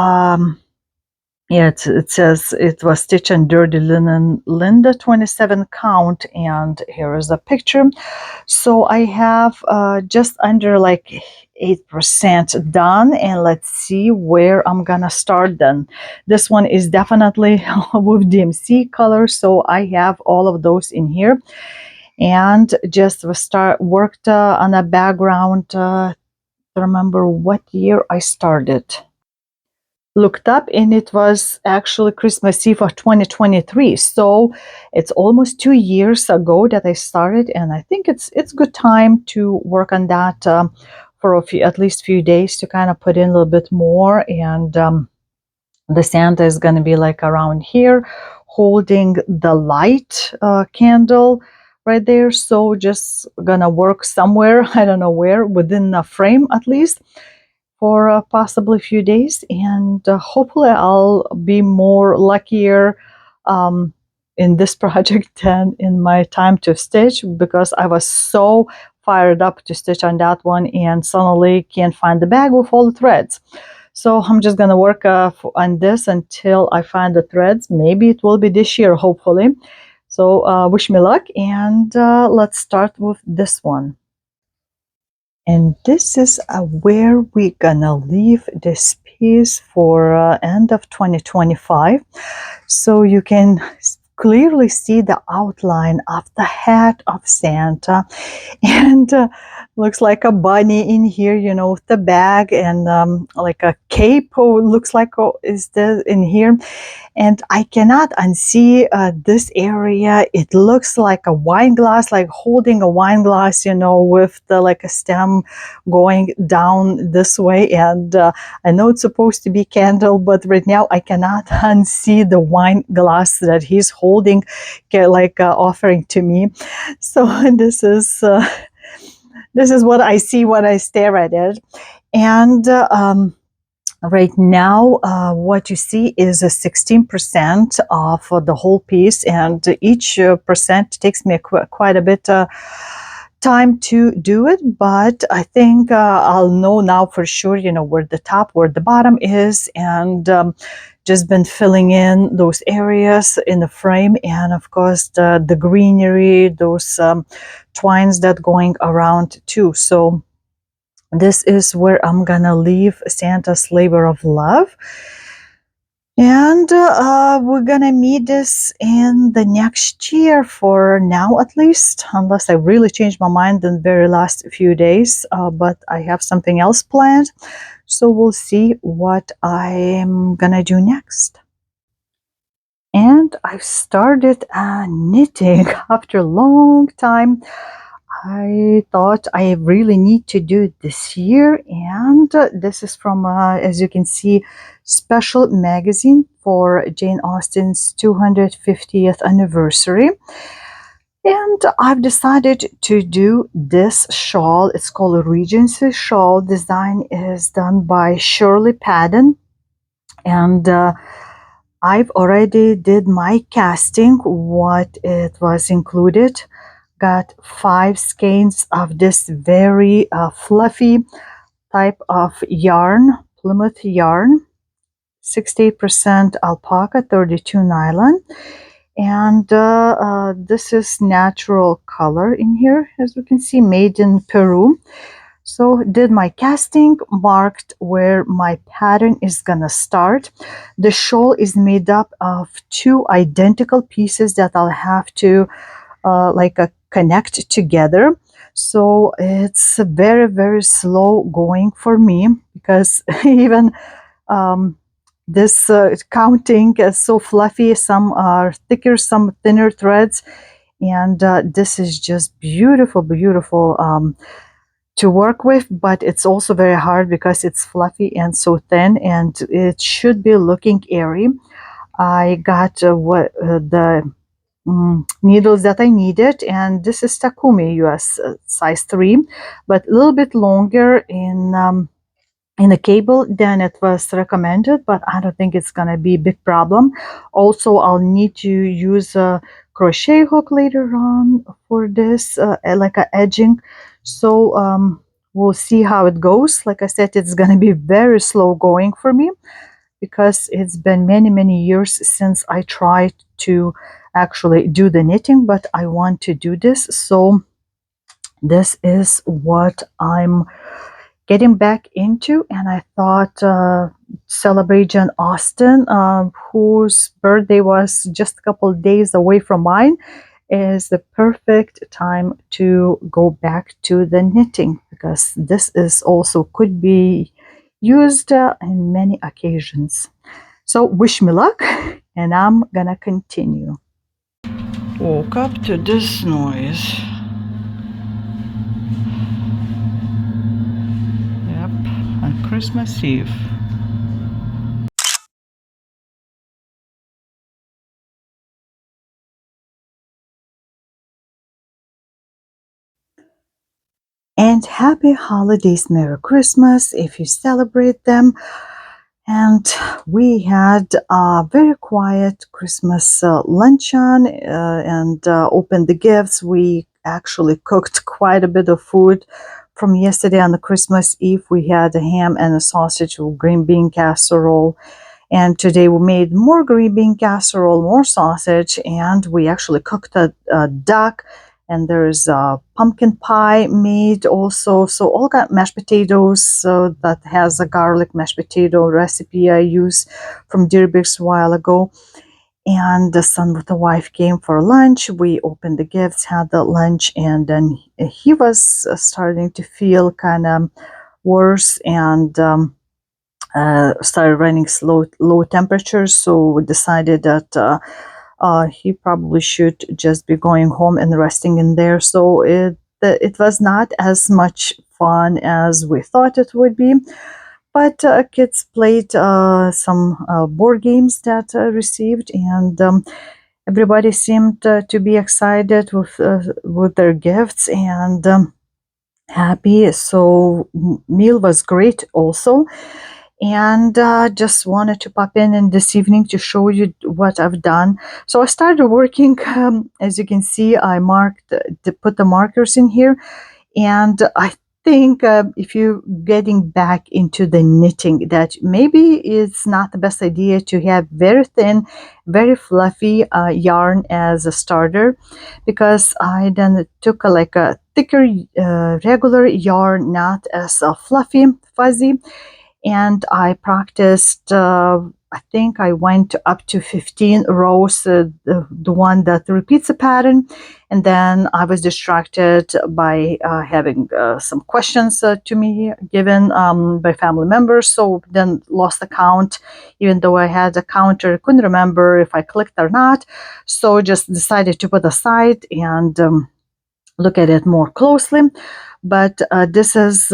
Yeah, it says it was stitched on dirty linen, Linda 27 count, and here is a picture. So I have just under like 8% done, and let's see where I'm gonna start then. This one is definitely with DMC colors, so I have all of those in here, and just start worked on a background to remember what year I started. Looked up, and it was actually Christmas Eve of 2023. So it's almost 2 years ago that I started, and I think it's good time to work on that for at least few days to kind of put in a little bit more. And the Santa is going to be like around here, holding the light candle right there. So just gonna work somewhere, I don't know where, within a frame at least for possibly a few days, and hopefully I'll be more luckier um, in this project than in my time to stitch, because I was so fired up to stitch on that one and suddenly can't find the bag with all the threads. So I'm just gonna work on this until I find the threads. Maybe it will be this year, hopefully. So wish me luck, and let's start with this one. And this is where we're gonna leave this piece for end of 2025. So you can clearly see the outline of the hat of Santa, and looks like a bunny in here, with the bag, and like a cape. Oh, looks like is this in here, and I cannot unsee this area. It looks like a wine glass, like holding a wine glass, with the like a stem going down this way. And I know it's supposed to be candle, but right now I cannot unsee the wine glass that he's holding, like offering to me. So this is what I see when I stare at it, and. Right now, what you see is a 16% of the whole piece, and each percent takes me quite a bit time to do it. But I think I'll know now for sure, where the top, where the bottom is, and just been filling in those areas in the frame, and of course the greenery, those twines that going around too. So this is where I'm gonna leave Santa's labor of love. And we're gonna meet this in the next year, for now at least, unless I really change my mind in the very last few days. But I have something else planned. So we'll see what I'm gonna do next. And I've started knitting after a long time. I thought I really need to do it this year, and this is from, as you can see, special magazine for Jane Austen's 250th anniversary. And I've decided to do this shawl. It's called a Regency shawl. Design is done by Shirley Padden, and I've already did my casting, what it was included. Got 5 skeins of this very fluffy type of yarn, Plymouth yarn, 60% alpaca, 32 nylon, and this is natural color in here, as you can see, made in Peru. So did my casting, marked where my pattern is gonna start. The shawl is made up of 2 identical pieces that I'll have to connect together. So it's very, very slow going for me, because even um, this counting is so fluffy. Some are thicker, some thinner threads, and this is just beautiful, beautiful to work with, but it's also very hard because it's fluffy and so thin, and it should be looking airy. I got the needles that I needed, and this is Takumi US size 3, but a little bit longer in the cable than it was recommended, but I don't think it's gonna be a big problem. Also, I'll need to use a crochet hook later on for this, like a edging. So we'll see how it goes. Like I said, it's gonna be very slow going for me, because it's been many, many years since I tried to actually do the knitting, but I want to do this. So this is what I'm getting back into, and I thought celebrate Jane Austen, whose birthday was just a couple of days away from mine, is the perfect time to go back to the knitting, because this is also could be used in many occasions. So wish me luck, and I'm gonna continue. Woke up to this noise. Yep, on Christmas Eve. And happy holidays, Merry Christmas if you celebrate them. And we had a very quiet Christmas luncheon and opened the gifts. We actually cooked quite a bit of food from yesterday on the Christmas Eve. We had a ham and a sausage with green bean casserole. And today we made more green bean casserole, more sausage, and we actually cooked a duck. And there's a pumpkin pie made also. So all got mashed potatoes that has a garlic mashed potato recipe I used from Deerbix a while ago. And the son with the wife came for lunch. We opened the gifts, had the lunch, and then he was starting to feel kind of worse, and started running low temperatures. So we decided that he probably should just be going home and resting in there. So it was not as much fun as we thought it would be. But kids played some board games that received, and everybody seemed to be excited with their gifts and happy. So meal was great also, and just wanted to pop in this evening to show you what I've done. So I started working. As you can see, I marked put the markers in here, and I think if you're getting back into the knitting, that maybe it's not the best idea to have very thin, very fluffy yarn as a starter, because I then took like a thicker regular yarn, not as fluffy, fuzzy, and I practiced. I think I went up to 15 rows, the one that repeats a pattern, and then I was distracted by having some questions to me given by family members, so then lost the count. Even though I had a counter, couldn't remember if I clicked or not, so just decided to put aside and look at it more closely. But this is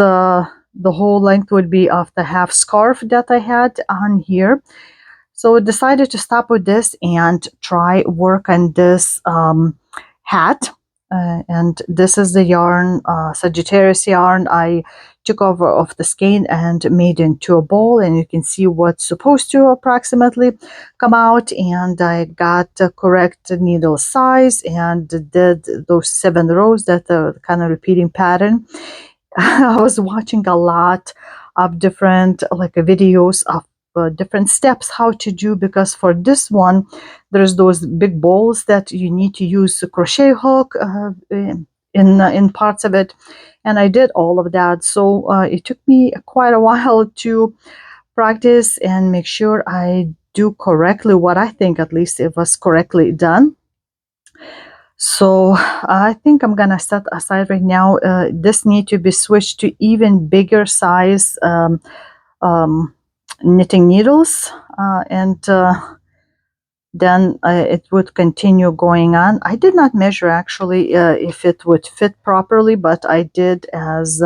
the whole length would be of the half scarf that I had on here. So I decided to stop with this and try work on this hat. And this is the yarn, Sagittarius yarn. I took over of the skein and made into a bowl, and you can see what's supposed to approximately come out. And I got the correct needle size and did those 7 rows, that kind of repeating pattern. I was watching a lot of different like videos of different steps how to do, because for this one there's those big bowls that you need to use a crochet hook in parts of it, and I did all of that. So it took me quite a while to practice and make sure I do correctly what I think at least it was correctly done. So I think I'm gonna set aside right now. This need to be switched to even bigger size um, knitting needles, and then it would continue going on. I did not measure actually if it would fit properly, but I did as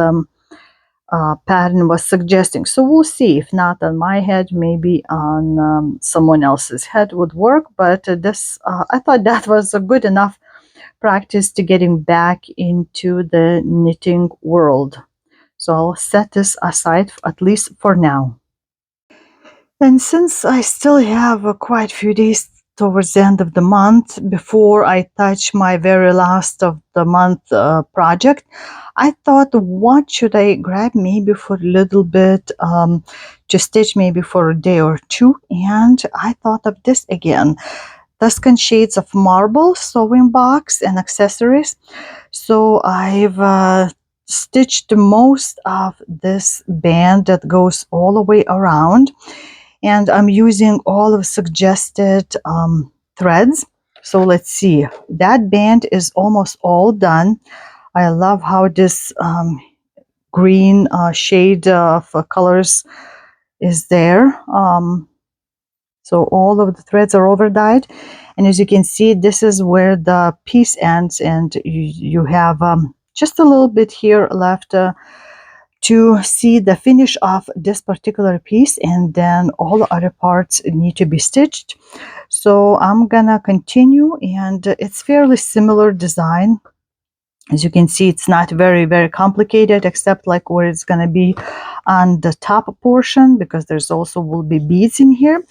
pattern was suggesting. So we'll see. If not on my head, maybe on someone else's head would work. But this, I thought that was a good enough practice to getting back into the knitting world. So I'll set this aside at least for now. And since I still have quite a few days towards the end of the month, before I touch my very last of the month project, I thought, what should I grab maybe for a little bit to stitch maybe for a day or two? And I thought of this again. Tuscan Shades of Marble sewing box and accessories. So I've stitched most of this band that goes all the way around, and I'm using all of suggested threads. So let's see, that band is almost all done. I love how this green shade of colors is there. So all of the threads are over dyed, and as you can see, this is where the piece ends, and you have just a little bit here left to see the finish of this particular piece, and then all the other parts need to be stitched. So I'm gonna continue, and it's fairly similar design. As you can see, it's not very complicated, except like where it's gonna be on the top portion, because there's also will be beads in here.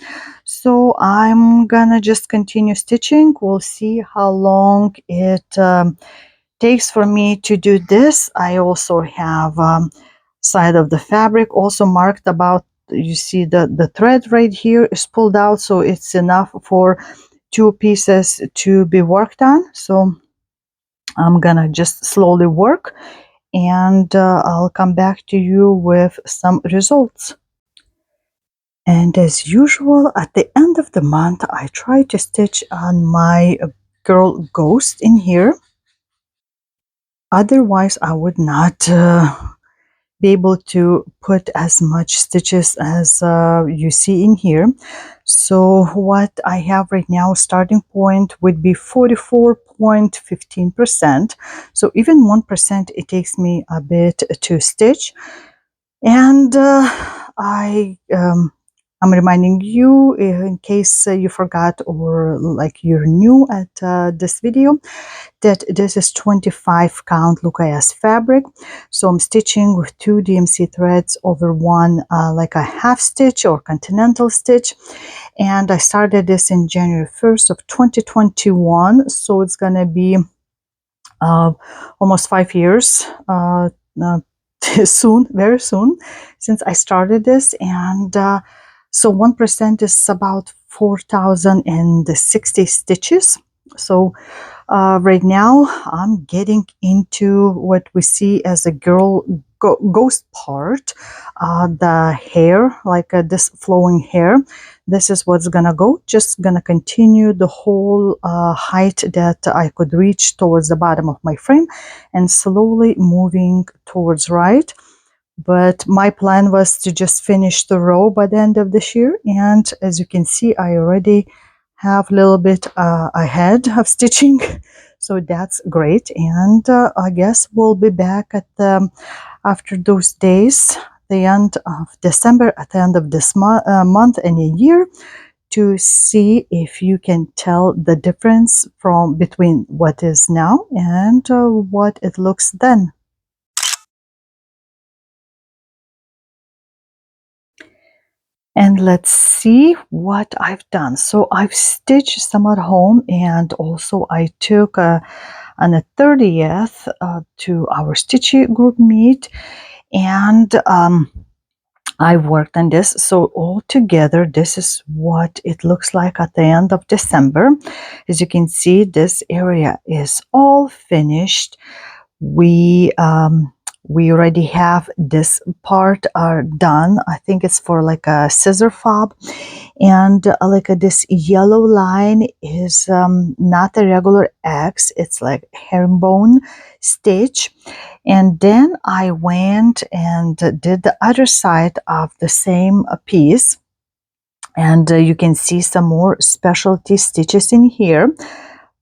So I'm gonna just continue stitching. We'll see how long it takes for me to do this. I also have side of the fabric also marked about, you see the thread right here is pulled out, so it's enough for two pieces to be worked on. So I'm gonna just slowly work, and I'll come back to you with some results. And as usual, at the end of the month, I try to stitch on my girl ghost in here. Otherwise, I would not be able to put as much stitches as you see in here. So what I have right now, starting point would be 44.15%. So even 1%, it takes me a bit to stitch. And I'm reminding you, in case you forgot or like you're new at this video, that this is 25 count Lucas fabric. So I'm stitching with 2 DMC threads over one like a half stitch or continental stitch, and I started this in January 1st of 2021, so it's gonna be almost 5 years soon, very soon, since I started this. And so 1% is about 4,060 stitches. So right now I'm getting into what we see as a girl ghost part, the hair, like this flowing hair. This is what's gonna go, just gonna continue the whole height that I could reach towards the bottom of my frame, and slowly moving towards right. But my plan was to just finish the row by the end of this year, and as you can see, I already have a little bit ahead of stitching, so that's great. And I guess we'll be back at after those days, the end of December, at the end of this month and a year, to see if you can tell the difference from between what is now and what it looks then. And let's see what I've done. So I've stitched some at home, and also I took on the 30th to our stitchy group meet, and I worked on this. So all together, this is what it looks like at the end of December. As you can see, this area is all finished. We already have this part are done. I think it's for like a scissor fob, and like this yellow line is not a regular X, it's like herringbone stitch. And then I went and did the other side of the same piece, and you can see some more specialty stitches in here,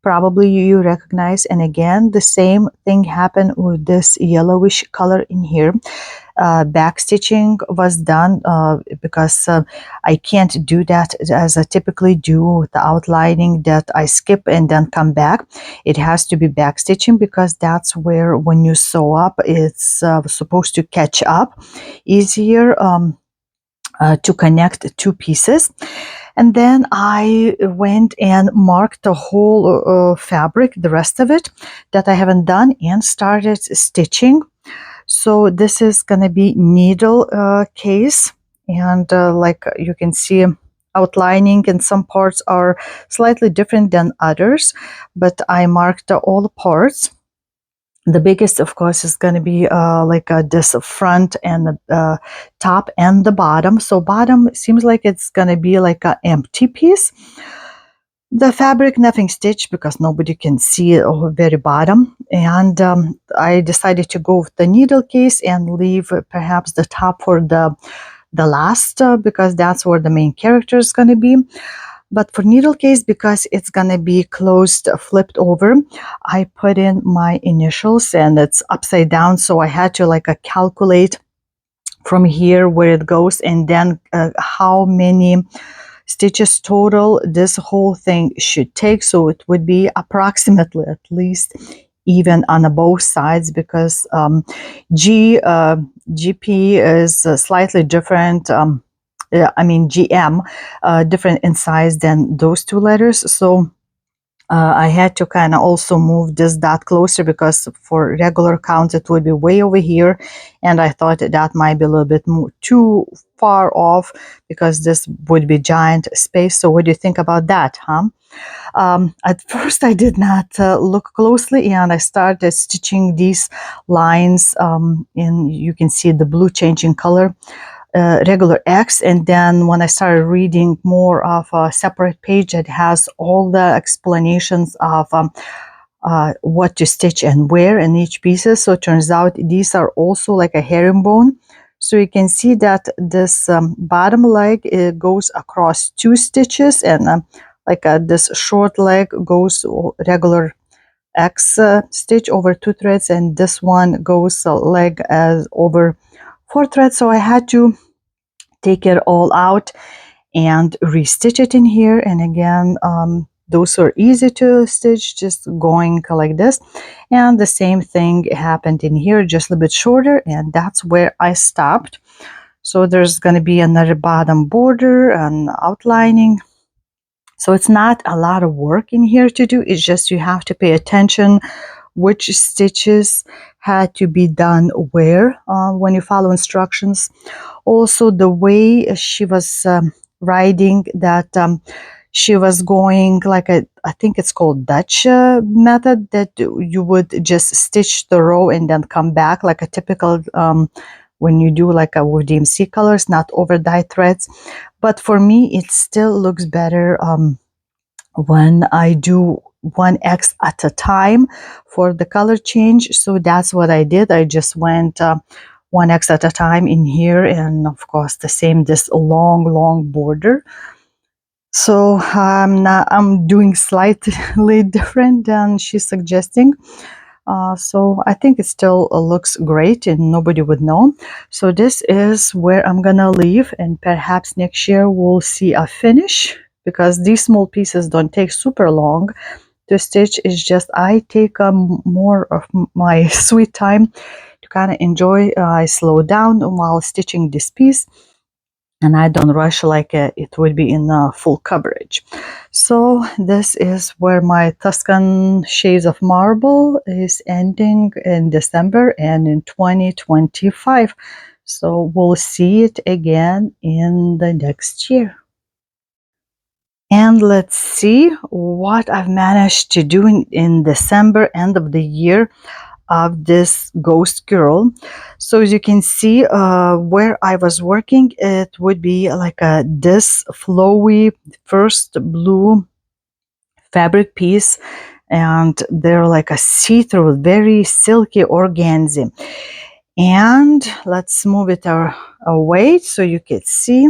probably you recognize. And again, the same thing happened with this yellowish color in here. Back stitching was done because I can't do that as I typically do with the outlining, that I skip and then come back. It has to be back stitching, because that's where when you sew up, it's supposed to catch up easier to connect two pieces. And then I went and marked the whole fabric, the rest of it that I haven't done, and started stitching. So this is going to be needle case, and like you can see, outlining in some parts are slightly different than others, but I marked all the parts. The biggest, of course, is going to be like this front and the top and the bottom. So bottom seems like it's going to be like an empty piece. The fabric, nothing stitched because nobody can see it or very bottom. And I decided to go with the needle case and leave perhaps the top for the last because that's where the main character is going to be. But for needle case, because it's going to be closed, flipped over, I put in my initials and it's upside down. So I had to like calculate from here where it goes and then how many stitches total this whole thing should take. So it would be approximately at least even on both sides because GP is slightly different. I mean GM, different in size than those two letters. So I had to kind of also move this dot closer because for regular counts it would be way over here, and I thought that might be a little bit more, too far off because this would be giant space. So what do you think about that, huh? At first I did not look closely and I started stitching these lines and you can see the blue changing color, regular X, and then when I started reading more of a separate page that has all the explanations of what to stitch and where in each pieces. So it turns out these are also like a herringbone. So you can see that this bottom leg, it goes across 2 stitches, and like this short leg goes regular X stitch over 2 threads, and this one goes leg as over 4 threads. So I had to take it all out and restitch it in here. And again, those are easy to stitch, just going like this. And the same thing happened in here, just a little bit shorter, and that's where I stopped. So there's going to be another bottom border and outlining. So it's not a lot of work in here to do. It's just you have to pay attention which stitches had to be done where when you follow instructions. Also, the way she was writing that she was going like a, I think it's called Dutch method, that you would just stitch the row and then come back like a typical when you do like a with DMC colors, not over dye threads. But for me, it still looks better when I do 1x at a time for the color change. So that's what I did. I just went 1x at a time in here, and of course the same, this long border. So I'm doing slightly different than she's suggesting. So I think it still looks great and nobody would know. So this is where I'm gonna leave, and perhaps next year we'll see a finish because these small pieces don't take super long to stitch. It's just I take more of my sweet time to kind of enjoy. I slow down while stitching this piece, and I don't rush like it would be in full coverage. So this is where my Tuscan Shades of Marble is ending in December and in 2025. So we'll see it again in the next year. And let's see what I've managed to do in December, end of the year, of this ghost girl. So as you can see where I was working, it would be like this flowy first blue fabric piece, and they're like a see-through, very silky organza. And let's move it away so you can see.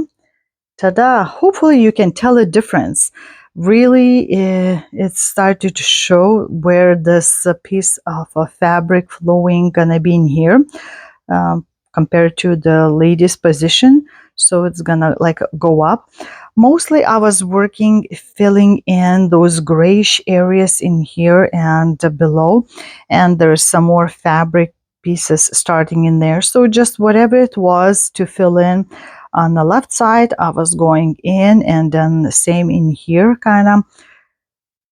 Ta-da! Hopefully you can tell a difference. Really, it started to show where this piece of fabric flowing gonna be in here compared to the lady's position. So it's gonna like go up. Mostly I was working filling in those grayish areas in here and below, and there's some more fabric pieces starting in there. So just whatever it was to fill in, on the left side, I was going in, and then the same in here, kind of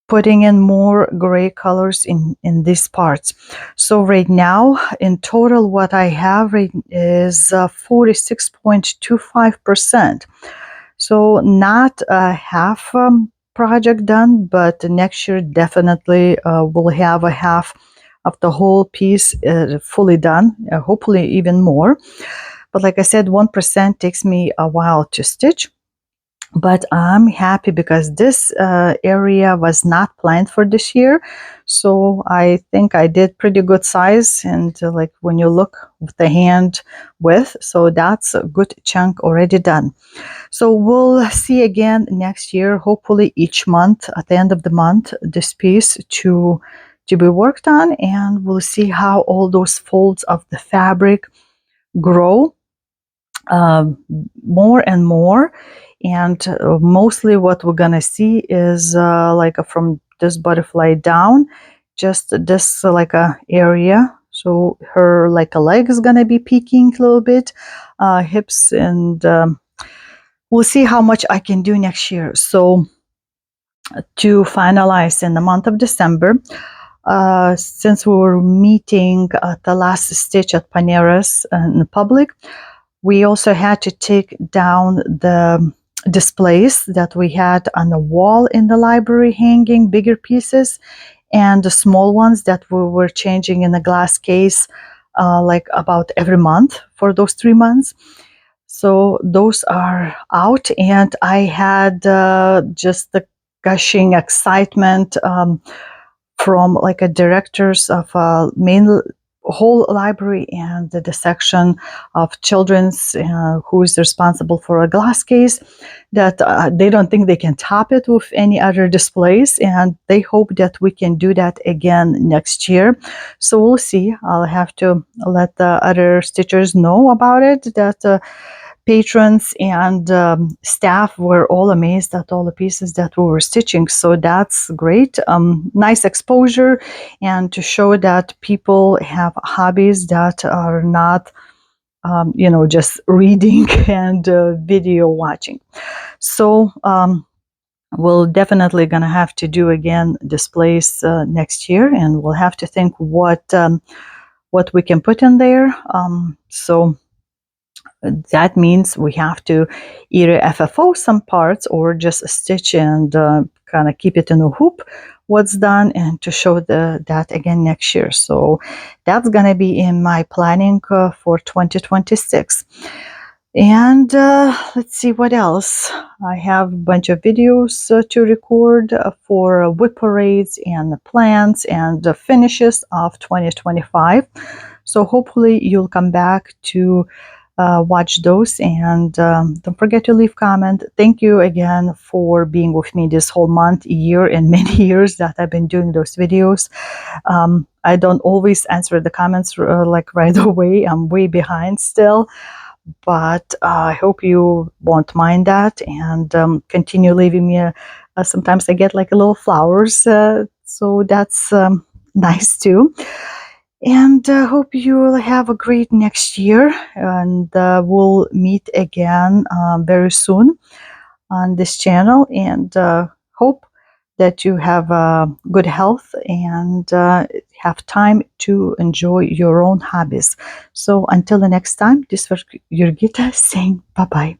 putting in more gray colors in these parts. So right now, in total, what I have is 46.25%. So not a half project done, but next year definitely we'll have a half of the whole piece fully done, hopefully even more. But like I said, 1% takes me a while to stitch. But I'm happy because this area was not planned for this year. So I think I did pretty good size, and like when you look with the hand width, so that's a good chunk already done. So we'll see again next year, hopefully each month, at the end of the month, this piece to be worked on, and we'll see how all those folds of the fabric grow um, more and more. And mostly what we're gonna see is like from this butterfly down, just this like a area. So her like a leg is gonna be peeking a little bit, hips, and we'll see how much I can do next year. So to finalize in the month of December, since we were meeting at the last stitch at Panera's in public, we also had to take down the displays that we had on the wall in the library, hanging bigger pieces, and the small ones that we were changing in the glass case like about every month for those 3 months. So those are out, and I had just the gushing excitement from like a directors of a main whole library and the section of children's who is responsible for a glass case, that they don't think they can top it with any other displays, and they hope that we can do that again next year. So we'll see. I'll have to let the other stitchers know about it, that patrons and staff were all amazed at all the pieces that we were stitching. So that's great. Nice exposure, and to show that people have hobbies that are not, just reading and video watching. So we're definitely going to have to do again displays next year, and we'll have to think what we can put in there. So that means we have to either FFO some parts or just stitch and kind of keep it in a hoop what's done, and to show that again next year. So that's going to be in my planning for 2026. And let's see what else. I have a bunch of videos to record for whip parades and the plans and the finishes of 2025. So hopefully you'll come back to watch those, and don't forget to leave comment. Thank you again for being with me this whole month, year, and many years that I've been doing those videos. I don't always answer the comments like right away. I'm way behind still, but I hope you won't mind that, and continue leaving me sometimes I get like a little flowers, so that's nice too. And hope you will have a great next year, and we'll meet again very soon on this channel, and hope that you have good health and have time to enjoy your own hobbies. So until the next time, this was Jurgita saying bye-bye.